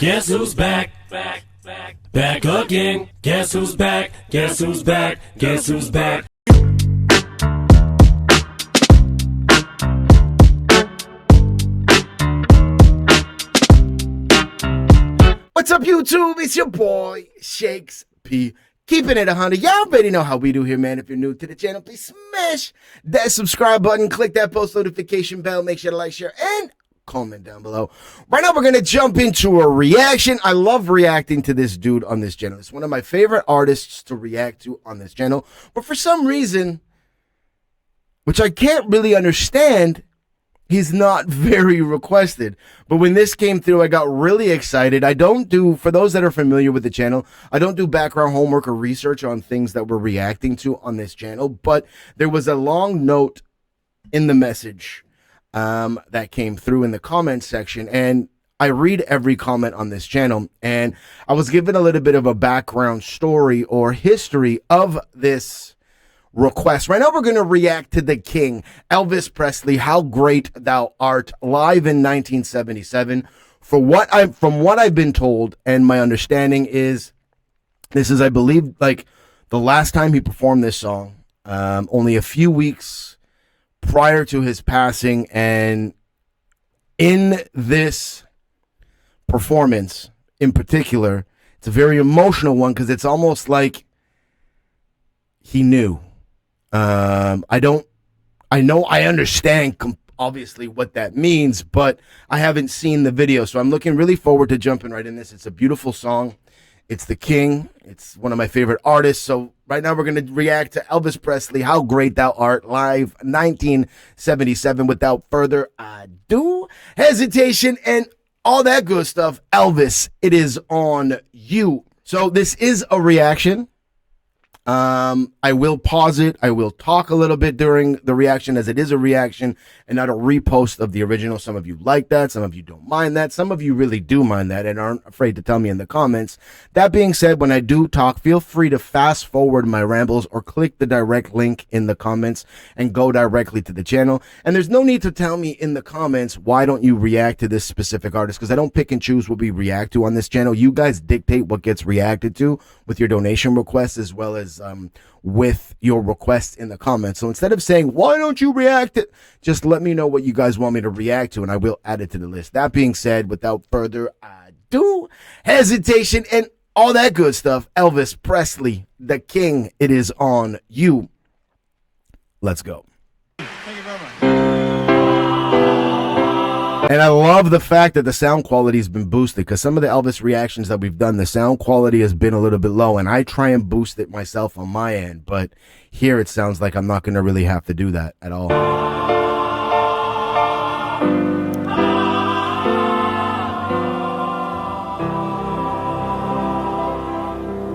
Guess who's back? Back again. Guess who's back? Guess who's back? Guess who's back? What's up, YouTube? It's your boy, Shakes P. Keeping it 100. Y'all already know how we do here, man. If you're new to the channel, please smash that subscribe button. Click that post notification bell. Make sure to like, share, and comment down below. Right now, we're going to jump into a reaction. I love reacting to this dude on this channel. It's one of my favorite artists to react to on this channel. But for some reason, which I can't really understand, he's not very requested. But when this came through, I got really excited. I don't do, for those that are familiar with the channel, I don't do background homework or research on things that we're reacting to on this channel. But there was a long note in the message that came through in the comment section. And I read every comment on this channel. And I was given a little bit of a background story or history of this request. Right now, we're going to react to the king, Elvis Presley, How Great Thou Art, live in 1977. From what I've been told, and my understanding is, this is, I believe, like the last time he performed this song, only a few weeks prior to his passing. And in this performance in particular, it's a very emotional one because it's almost like he knew. I understand obviously what that means, but I haven't seen the video, so I'm looking really forward to jumping right in this. It's a beautiful song. It's the king. It's one of my favorite artists. So right now we're going to react to Elvis Presley, How Great Thou Art, live 1977. Without further ado, hesitation, and all that good stuff. Elvis, it is on you. So this is a reaction. I will pause it. I will talk a little bit during the reaction, as it is a reaction and not a repost of the original. Some of you like that. Some of you don't mind that. Some of you really do mind that and aren't afraid to tell me in the comments. That being said, when I do talk, feel free to fast forward my rambles or click the direct link in the comments and go directly to the channel. And there's no need to tell me in the comments, why don't you react to this specific artist? Because I don't pick and choose what we react to on this channel. You guys dictate what gets reacted to with your donation requests, as well as with your requests in the comments. So instead of saying, why don't you react it, just let me know what you guys want me to react to and I will add it to the list. That being said, without further ado, hesitation, and all that good stuff, Elvis Presley, the king, it is on you. Let's go. Thank you very much. And I love the fact that the sound quality has been boosted, because some of the Elvis reactions that we've done, the sound quality has been a little bit low, and I try and boost it myself on my end, but here it sounds like I'm not going to really have to do that at all.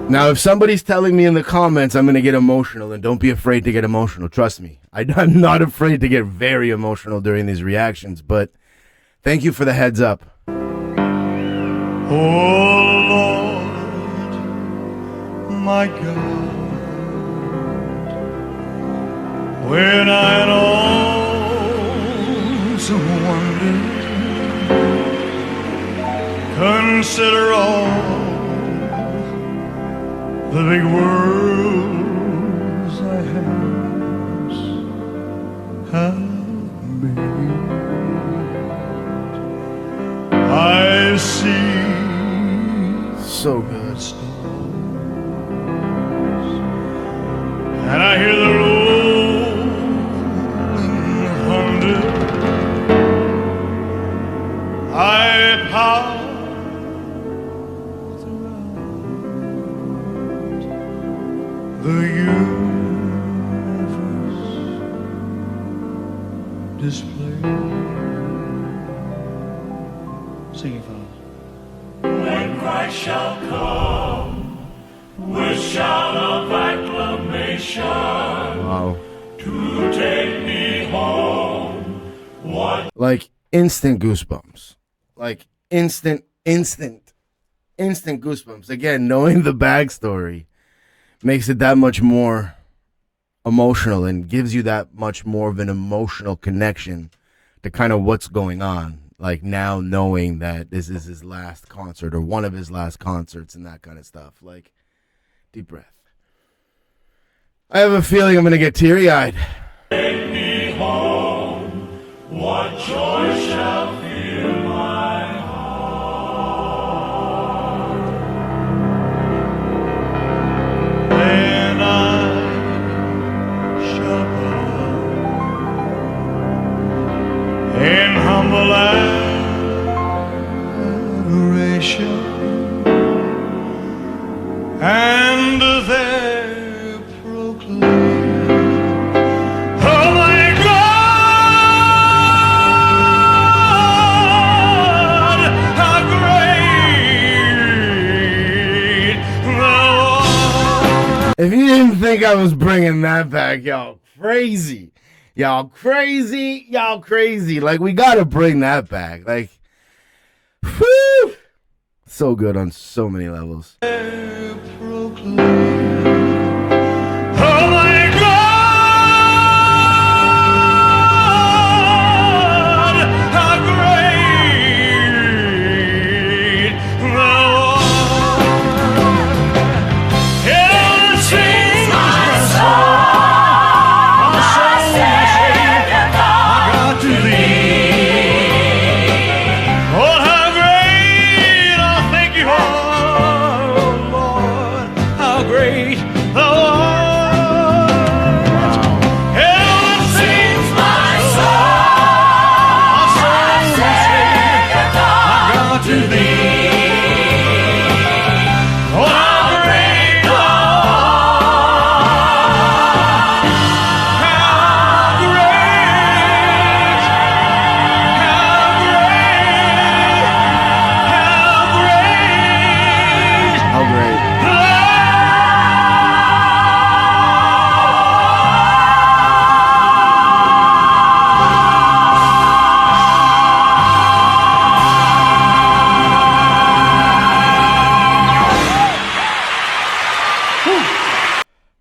Now, if somebody's telling me in the comments I'm going to get emotional, then don't be afraid to get emotional. Trust me. I'm not afraid to get very emotional during these reactions, but thank you for the heads up. Oh Lord, my God, when I also wonder, consider all the big worlds I have made. I see so good, stars, and I hear the rolling thunder. I power throughout the universe displayed. Sing it, Father. When Christ shall come with shout of acclamation, wow, to take me home, what? Like instant goosebumps, like instant goosebumps. Again, knowing the backstory makes it that much more emotional and gives you that much more of an emotional connection to kind of what's going on. Like now knowing that this is his last concert or one of his last concerts and that kind of stuff. Like, deep breath. I have a feeling I'm going to get teary-eyed. Take me home. What joy shall fill my heart? Then I shall bow in humble adoration, and there proclaim, oh my God, how great thou art. If you didn't think I was bringing that back, y'all crazy. Y'all crazy. Y'all crazy. Like, we got to bring that back. Like, whew. So good on so many levels. Proclaim, oh my God, how great thou art. Heaven sings my soul, Savior God to thee. Oh, how great, oh, thank you, oh Lord, how great thou art. Heaven sings my soul, Savior God to thee. Oh, how great thou art. How great, How great.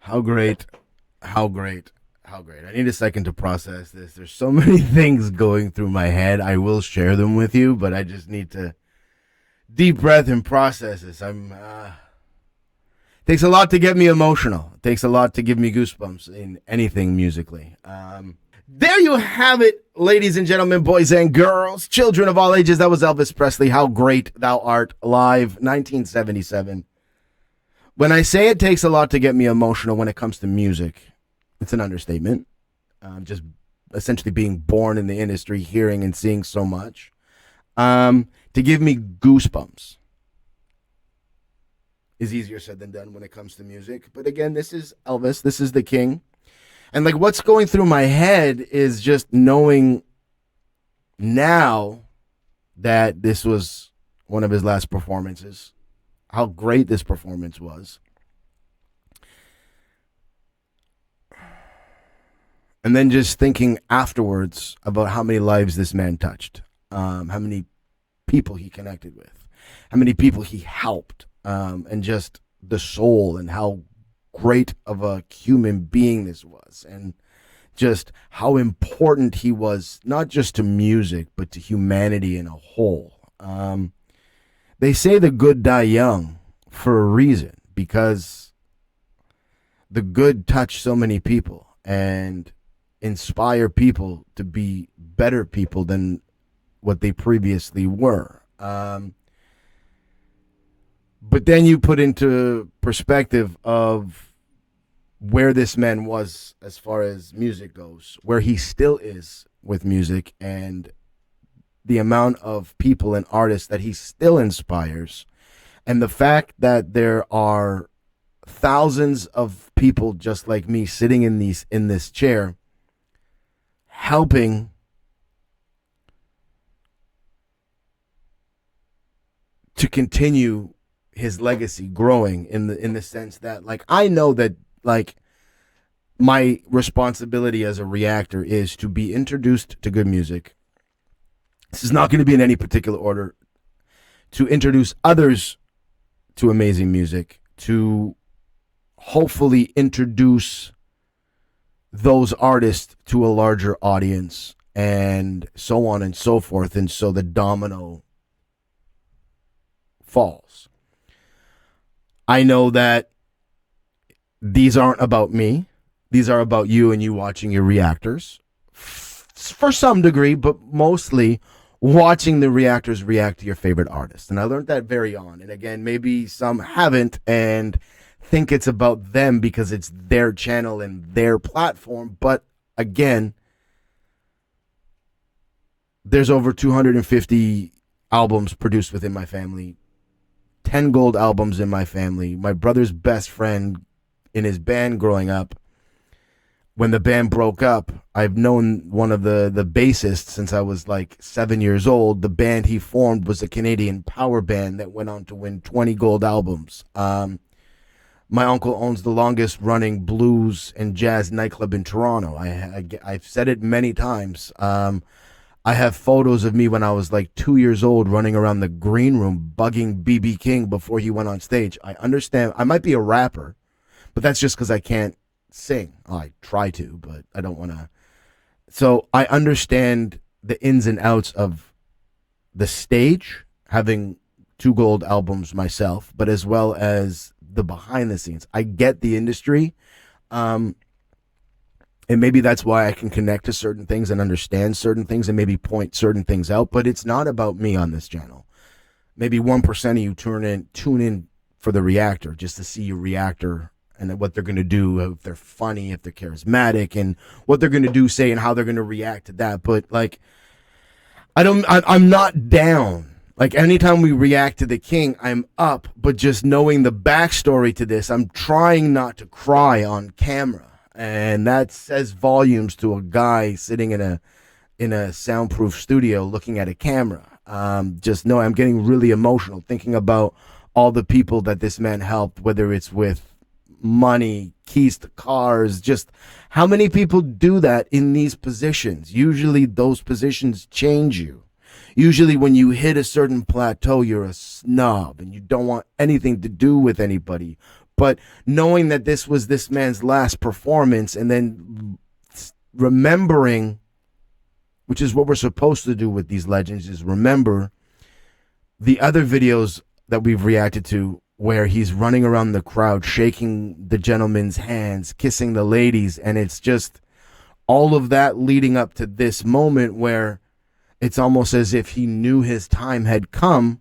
How great. How great. How great. I need a second to process this. There's so many things going through my head. I will share them with you, but I just need to deep breath and process this. Takes a lot to get me emotional. It takes a lot to give me goosebumps in anything musically. There you have it, ladies and gentlemen, boys and girls, children of all ages. That was Elvis Presley. How great thou art, live, 1977. When I say it takes a lot to get me emotional when it comes to music, it's an understatement. Just essentially being born in the industry, hearing and seeing so much. To give me goosebumps is easier said than done when it comes to music. But again, this is Elvis. This is the king. And like what's going through my head is just knowing now that this was one of his last performances, how great this performance was. And then just thinking afterwards about how many lives this man touched, how many people he connected with, how many people he helped, and just the soul and how great of a human being this was, and just how important he was, not just to music, but to humanity in a whole. They say the good die young for a reason, because the good touch so many people and inspire people to be better people than what they previously were. But then you put into perspective of where this man was as far as music goes, where he still is with music, and the amount of people and artists that he still inspires, and the fact that there are thousands of people just like me sitting in this chair helping to continue his legacy growing in the sense that, like, I know that, like, my responsibility as a reactor is to be introduced to good music. This is not going to be in any particular order. To introduce others to amazing music, to hopefully introduce those artists to a larger audience, and so on and so forth. And so the domino falls. I know that these aren't about me. These are about you and you watching your reactors for some degree, but mostly watching the reactors react to your favorite artist. And I learned that very on. And again, maybe some haven't and think it's about them because it's their channel and their platform. But again, there's over 250 albums produced within my family, 10 gold albums in my family. My brother's best friend in his band growing up, when the band broke up, I've known one of the bassists since I was like 7 years old. The band he formed was a Canadian power band that went on to win 20 gold albums. My uncle owns the longest running blues and jazz nightclub in Toronto. I've said it many times. I have photos of me when I was like 2 years old running around the green room bugging B.B. King before he went on stage. I understand. I might be a rapper, but that's just because I can't sing. I try to, but I don't want to. So I understand the ins and outs of the stage, having 2 gold albums myself, but as well as the behind the scenes. I get the industry. And maybe that's why I can connect to certain things and understand certain things and maybe point certain things out, but it's not about me on this channel. Maybe 1% of you tune in for the reactor just to see your reactor and what they're going to do, if they're funny, if they're charismatic, and what they're going to do, say, and how they're going to react to that. But like, I'm not down. Like, anytime we react to the King, I'm up. But just knowing the backstory to this, I'm trying not to cry on camera. And that says volumes to a guy sitting in a soundproof studio looking at a camera. Just know I'm getting really emotional thinking about all the people that this man helped, whether it's with money, keys to cars, just how many people do that in these positions. Usually those positions change you. Usually when you hit a certain plateau, you're a snob and you don't want anything to do with anybody. But knowing that this was this man's last performance and then remembering, which is what we're supposed to do with these legends, is remember the other videos that we've reacted to where he's running around the crowd, shaking the gentleman's hands, kissing the ladies. And it's just all of that leading up to this moment where it's almost as if he knew his time had come.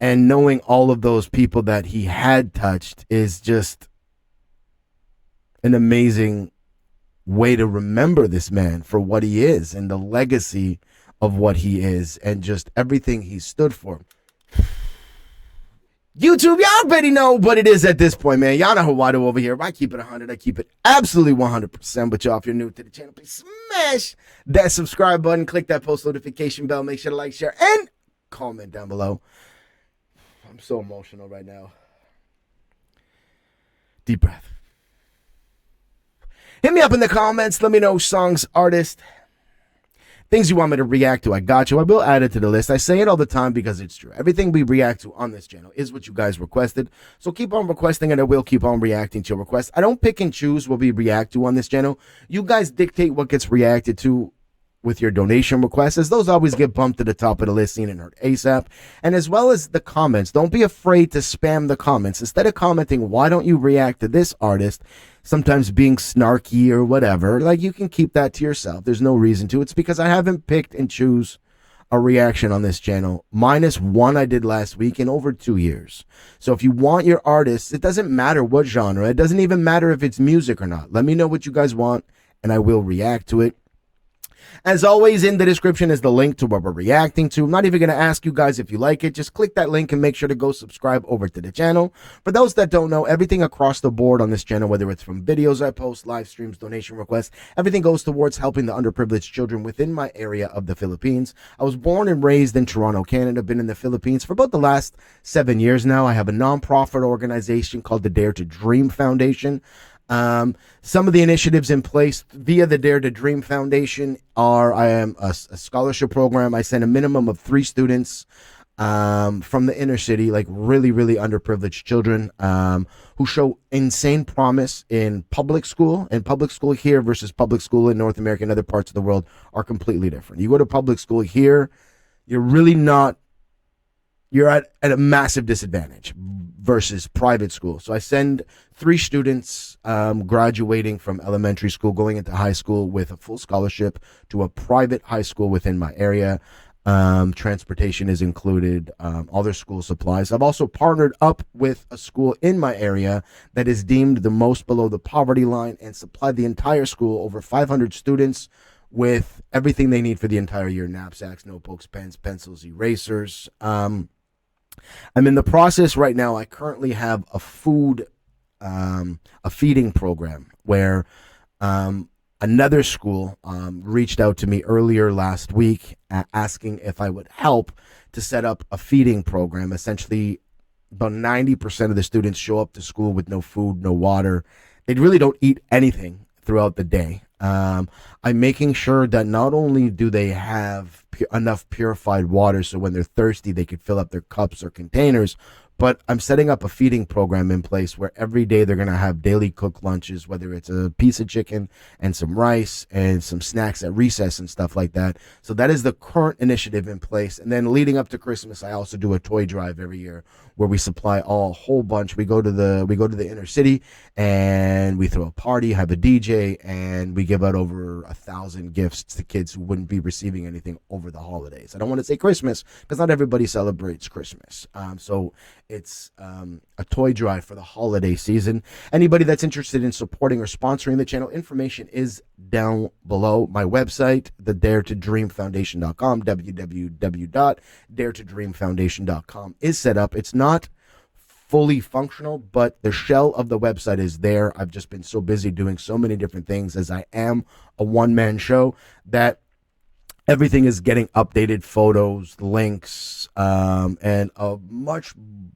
And knowing all of those people that he had touched is just an amazing way to remember this man for what he is and the legacy of what he is and just everything he stood for. YouTube, y'all already know what it is at this point, man. Y'all know how I do over here. If I keep it 100, I keep it absolutely 100%. But y'all, if you're new to the channel, please smash that subscribe button, click that post notification bell, make sure to like, share, and comment down below. I'm so emotional right now. Deep breath. Hit me up in the comments. Let me know songs, artists, things you want me to react to. I got you. I will add it to the list. I say it all the time because it's true. Everything we react to on this channel is what you guys requested. So keep on requesting and I will keep on reacting to your requests. I don't pick and choose what we react to on this channel. You guys dictate what gets reacted to with your donation requests, as those always get bumped to the top of the list, seen and heard ASAP. And as well as the comments. Don't be afraid to spam the comments. Instead of commenting, why don't you react to this artist, sometimes being snarky or whatever, like, you can keep that to yourself. There's no reason to. It's because I haven't picked and choose a reaction on this channel, minus one I did last week in over 2 years. So if you want your artists, it doesn't matter what genre. It doesn't even matter if it's music or not. Let me know what you guys want and I will react to it. As always, in the description is the link to what we're reacting to. I'm not even going to ask you guys if you like it. Just click that link and make sure to go subscribe over to the channel. For those that don't know, everything across the board on this channel, whether it's from videos I post, live streams, donation requests, everything goes towards helping the underprivileged children within my area of the Philippines. I was born and raised in Toronto, Canada. Been in the Philippines for about the last 7 years now. I have a nonprofit organization called the Dare to Dream Foundation. Some of the initiatives in place via the Dare to Dream Foundation are, I am a scholarship program. I send a minimum of 3 students from the inner city, like really, really underprivileged children who show insane promise in public school. And public school here versus public school in North America and other parts of the world are completely different. You go to public school here, you're really not, you're at a massive disadvantage versus private school. So I send 3 students graduating from elementary school, going into high school with a full scholarship to a private high school within my area. Transportation is included, all their school supplies. I've also partnered up with a school in my area that is deemed the most below the poverty line and supplied the entire school, over 500 students, with everything they need for the entire year: knapsacks, notebooks, pens, pencils, erasers. I'm in the process right now. I currently have a feeding program where another school reached out to me earlier last week asking if I would help to set up a feeding program. Essentially, about 90% of the students show up to school with no food, no water. They really don't eat anything throughout the day. I'm making sure that not only do they have enough purified water so when they're thirsty they could fill up their cups or containers, but I'm setting up a feeding program in place where every day they're going to have daily cooked lunches, whether it's a piece of chicken and some rice and some snacks at recess and stuff like that. So that is the current initiative in place. And then leading up to Christmas, I also do a toy drive every year where we supply a whole bunch. We go to the inner city and we throw a party, have a DJ, and we give out over 1,000 gifts to kids who wouldn't be receiving anything over the holidays. I don't want to say Christmas because not everybody celebrates Christmas. So it's a toy drive for the holiday season. Anybody that's interested in supporting or sponsoring the channel, information is down below. My website, the daretodreamfoundation.com, www.daretodreamfoundation.com is set up. It's not fully functional, but the shell of the website is there. I've just been so busy doing so many different things as I am a one-man show that everything is getting updated, photos, links, and a much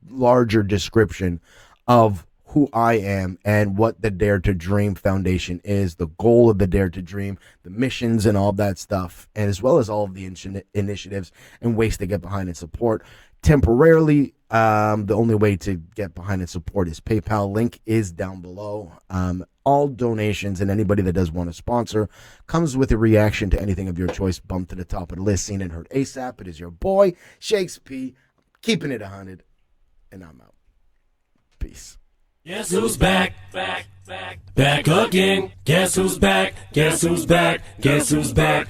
larger description of who I am and what the Dare to Dream Foundation is, the goal of the Dare to Dream, the missions and all that stuff, and as well as all of the initiatives and ways to get behind and support. Temporarily, the only way to get behind and support is PayPal. Link is down below. All donations and anybody that does want to sponsor comes with a reaction to anything of your choice. Bump to the top of the list, seen and heard ASAP. It is your boy, Shakes P, keeping it 100, and I'm out. Peace. Guess who's back? Back again. Guess who's back? Guess who's back? Guess who's back?